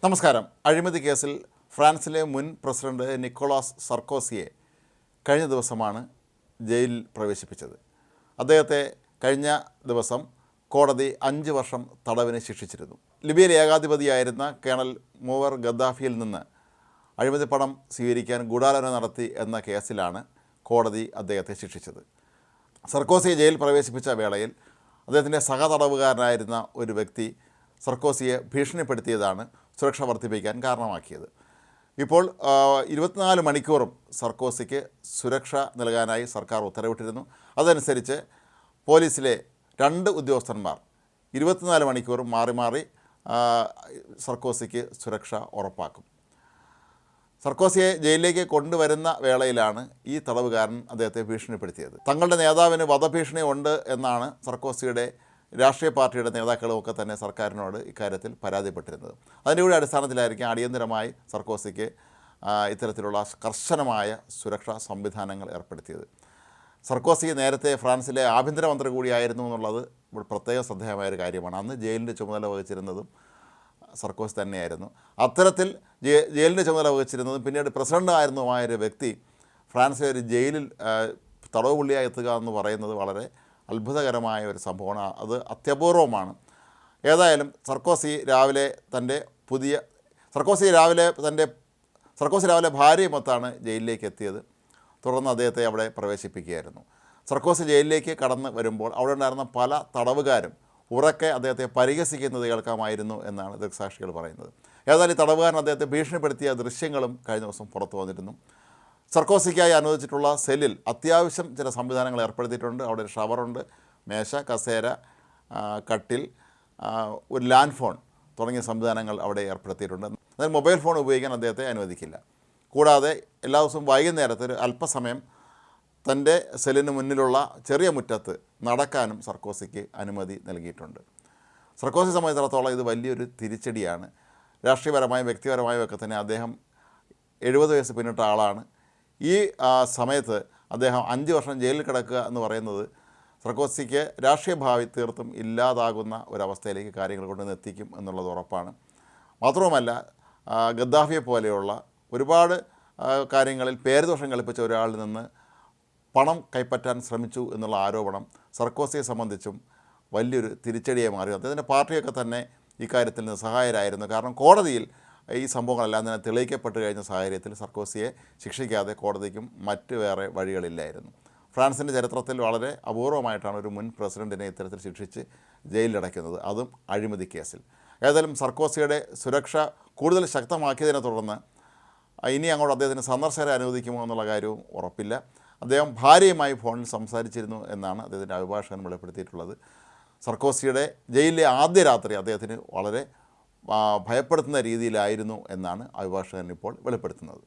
നമസ്കാരം. അഴിമതി കേസിൽ ഫ്രാൻസിലെ മുൻ പ്രസിഡന്റ് നിക്കോളാസ് സർക്കോസിയെ കഴിഞ്ഞ ദിവസമാണ് ജയിലിൽ പ്രവേശിപ്പിച്ചത്. അദ്ദേഹത്തെ കഴിഞ്ഞ ദിവസം കോടതി 5 വർഷം തടവിന് ശിക്ഷിച്ചിരുന്നു. ലിബിയയിലെ ഏകാധിപതിയായിരുന്ന കേണൽ മൂവർ ഗദ്ദാഫിയിൽ നിന്ന് അഴിമതി പണം സ്വീകരിക്കാൻ ഗൂഢാലോചന നടത്തി എന്ന കേസിലാണ് കോടതി അദ്ദേഹത്തെ ശിക്ഷിച്ചത്. സർക്കോസിയെ ജയിലിൽ പ്രവേശിപ്പിച്ച വേളയിൽ അദ്ദേഹത്തിൻ്റെ സഹതടവുകാരനായിരുന്ന ഒരു വ്യക്തി സർക്കോസിയെ ഭീഷണിപ്പെടുത്തിയതാണ് സുരക്ഷ വർദ്ധിപ്പിക്കാൻ കാരണമാക്കിയത്. ഇപ്പോൾ 24 മണിക്കൂറും സർക്കോസിക്ക് സുരക്ഷ നൽകാനായി സർക്കാർ ഉത്തരവിട്ടിരുന്നു. അതനുസരിച്ച് പോലീസിലെ 2 ഉദ്യോഗസ്ഥന്മാർ 24 മണിക്കൂറും മാറി മാറി സർക്കോസിക്ക് സുരക്ഷ ഉറപ്പാക്കും. സർക്കോസിയെ ജയിലിലേക്ക് കൊണ്ടുവരുന്ന വേളയിലാണ് ഈ തടവുകാരൻ അദ്ദേഹത്തെ ഭീഷണിപ്പെടുത്തിയത്. തങ്ങളുടെ നേതാവിന് വധഭീഷണി ഉണ്ട് എന്നാണ് സർക്കോസിയുടെ രാഷ്ട്രീയ പാർട്ടിയുടെ നേതാക്കളുമൊക്കെ തന്നെ സർക്കാരിനോട് ഇക്കാര്യത്തിൽ പരാതിപ്പെട്ടിരുന്നത്. അതിൻ്റെ കൂടെ അടിസ്ഥാനത്തിലായിരിക്കും അടിയന്തരമായി സർക്കോസിക്ക് ഇത്തരത്തിലുള്ള കർശനമായ സുരക്ഷാ സംവിധാനങ്ങൾ ഏർപ്പെടുത്തിയത്. സർക്കോസി നേരത്തെ ഫ്രാൻസിലെ ആഭ്യന്തരമന്ത്രി കൂടിയായിരുന്നു എന്നുള്ളത് ഇവിടെ പ്രത്യേക ശ്രദ്ധേയമായൊരു കാര്യമാണ്. അന്ന് ജയിലിൻ്റെ ചുമതല വഹിച്ചിരുന്നതും സർക്കോസി തന്നെയായിരുന്നു. അത്തരത്തിൽ ജയിലിൻ്റെ ചുമതല വഹിച്ചിരുന്നതും പിന്നീട് പ്രസിഡൻ്റ് ആയിരുന്നതുമായൊരു വ്യക്തി ഫ്രാൻസിലെ ഒരു ജയിലിൽ തടവ് പുള്ളിയായി എത്തുക എന്ന് പറയുന്നത് വളരെ അത്ഭുതകരമായ ഒരു സംഭവമാണ്. അത് അത്യപൂർവമാണ്. ഏതായാലും സർക്കോസി രാവിലെ ഭാര്യയുമൊത്താണ് ജയിലിലേക്ക് എത്തിയത്. തുടർന്ന് അദ്ദേഹത്തെ അവിടെ പ്രവേശിപ്പിക്കുകയായിരുന്നു. സർക്കോസി ജയിലിലേക്ക് കടന്ന് വരുമ്പോൾ അവിടെ ഉണ്ടായിരുന്ന പല തടവുകാരും ഉറക്കെ അദ്ദേഹത്തെ പരിഹസിക്കുന്നത് കേൾക്കാമായിരുന്നു എന്നാണ് ദൃക്സാക്ഷികൾ പറയുന്നത്. ഏതായാലും ഈ തടവുകാരൻ അദ്ദേഹത്തെ ഭീഷണിപ്പെടുത്തിയ ദൃശ്യങ്ങളും കഴിഞ്ഞ ദിവസം പുറത്തു വന്നിരുന്നു. സർക്കോസിക്കായി അനുവദിച്ചിട്ടുള്ള സെല്ലിൽ അത്യാവശ്യം ചില സംവിധാനങ്ങൾ ഏർപ്പെടുത്തിയിട്ടുണ്ട്. അവിടെ ഒരു ഷവറുണ്ട്, മേശ, കസേര, കട്ടിൽ, ഒരു ലാൻഡ് ഫോൺ തുടങ്ങിയ സംവിധാനങ്ങൾ അവിടെ ഏർപ്പെടുത്തിയിട്ടുണ്ട്. എന്നാൽ മൊബൈൽ ഫോൺ ഉപയോഗിക്കാൻ അദ്ദേഹത്തെ അനുവദിക്കില്ല. കൂടാതെ എല്ലാ ദിവസവും വൈകുന്നേരത്ത് ഒരു അല്പസമയം തൻ്റെ സെല്ലിന് മുന്നിലുള്ള ചെറിയ മുറ്റത്ത് നടക്കാനും സർക്കോസിക്ക് അനുമതി നൽകിയിട്ടുണ്ട്. സർക്കോസിയെ സംബന്ധിച്ചിടത്തോളം ഇത് വലിയൊരു തിരിച്ചടിയാണ്. രാഷ്ട്രീയപരമായും വ്യക്തിപരമായും ഒക്കെ തന്നെ അദ്ദേഹം 70 വയസ്സ് പിന്നിട്ട ആളാണ്. ഈ സമയത്ത് അദ്ദേഹം 5 വർഷം ജയിലിൽ കിടക്കുക എന്ന് പറയുന്നത് സർക്കോസിക്ക് രാഷ്ട്രീയ ഭാവി തീർത്തും ഇല്ലാതാകുന്ന ഒരവസ്ഥയിലേക്ക് കാര്യങ്ങൾ കൊണ്ടുവന്ന് എത്തിക്കും എന്നുള്ളത് ഉറപ്പാണ്. മാത്രവുമല്ല, ഗദ്ദാഫിയെ പോലെയുള്ള ഒരുപാട് കാര്യങ്ങളിൽ പേരുദോഷം കളിപ്പിച്ച ഒരാളിൽ നിന്ന് പണം കൈപ്പറ്റാൻ ശ്രമിച്ചു എന്നുള്ള ആരോപണം സർക്കോസിയെ സംബന്ധിച്ചും വലിയൊരു തിരിച്ചടിയായി മാറി. അദ്ദേഹത്തിൻ്റെ പാർട്ടിയൊക്കെ തന്നെ ഇക്കാര്യത്തിൽ നിസ്സഹായരായിരുന്നു. കാരണം കോടതിയിൽ ഈ സംഭവങ്ങളെല്ലാം തന്നെ തെളിയിക്കപ്പെട്ട് കഴിഞ്ഞ സാഹചര്യത്തിൽ സർക്കോസിയെ ശിക്ഷിക്കാതെ കോടതിക്കും മറ്റ് വേറെ വഴികളില്ലായിരുന്നു. ഫ്രാൻസിൻ്റെ ചരിത്രത്തിൽ വളരെ അപൂർവമായിട്ടാണ് ഒരു മുൻ പ്രസിഡൻറ്റിനെ ഇത്തരത്തിൽ ശിക്ഷിച്ച് ജയിലിലടയ്ക്കുന്നത്, അതും അഴിമതി കേസിൽ. ഏതായാലും സർക്കോസിയുടെ സുരക്ഷ കൂടുതൽ ശക്തമാക്കിയതിനെ തുടർന്ന് ഇനി അങ്ങോട്ട് അദ്ദേഹത്തിന് സന്ദർശകരെ അനുവദിക്കുമോ എന്നുള്ള കാര്യവും ഉറപ്പില്ല. അദ്ദേഹം ഭാര്യയുമായി ഫോണിൽ സംസാരിച്ചിരുന്നു എന്നാണ് അദ്ദേഹത്തിൻ്റെ അഭിഭാഷകൻ വെളിപ്പെടുത്തിയിട്ടുള്ളത്. സർക്കോസിയുടെ ജയിലിലെ ആദ്യ രാത്രി അദ്ദേഹത്തിന് വളരെ ഭയപ്പെടുത്തുന്ന രീതിയിലായിരുന്നു എന്നാണ് അഭിഭാഷകൻ ഇപ്പോൾ വെളിപ്പെടുത്തുന്നത്.